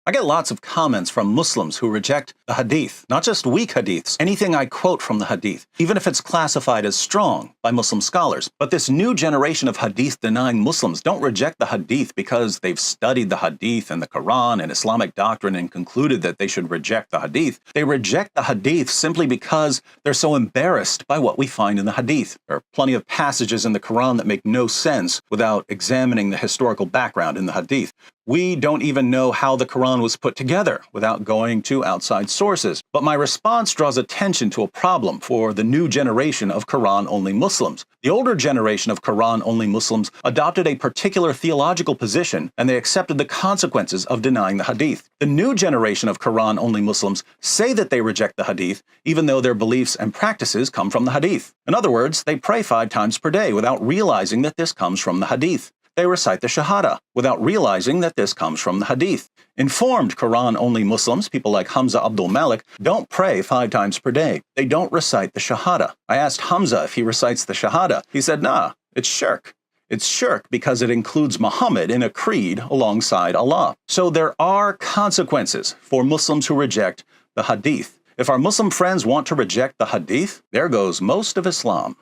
I get lots of comments from Muslims who reject the Hadith, not just weak Hadiths, anything I quote from the Hadith, even if it's classified as strong by Muslim scholars. But this new generation of Hadith-denying Muslims don't reject the Hadith because they've studied the Hadith and the Quran and Islamic doctrine and concluded that they should reject the Hadith. They reject the Hadith simply because they're so embarrassed by what we find in the Hadith. There are plenty of passages in the Quran that make no sense without examining the historical background in the Hadith. We don't even know how the Quran was put together without going to outside sources. But my response draws attention to a problem for the new generation of Quran-only Muslims. The older generation of Quran-only Muslims adopted a particular theological position, and they accepted the consequences of denying the Hadith. The new generation of Quran-only Muslims say that they reject the Hadith, even though their beliefs and practices come from the Hadith. In other words, they pray 5 times per day without realizing that this comes from the Hadith. They recite the Shahada without realizing that this comes from the Hadith. Informed Quran-only Muslims, people like Hamza Abdul Malik, don't pray 5 times per day. They don't recite the Shahada. I asked Hamza if he recites the Shahada. He said, nah, it's shirk. It's shirk because it includes Muhammad in a creed alongside Allah. So there are consequences for Muslims who reject the Hadith. If our Muslim friends want to reject the Hadith, there goes most of Islam.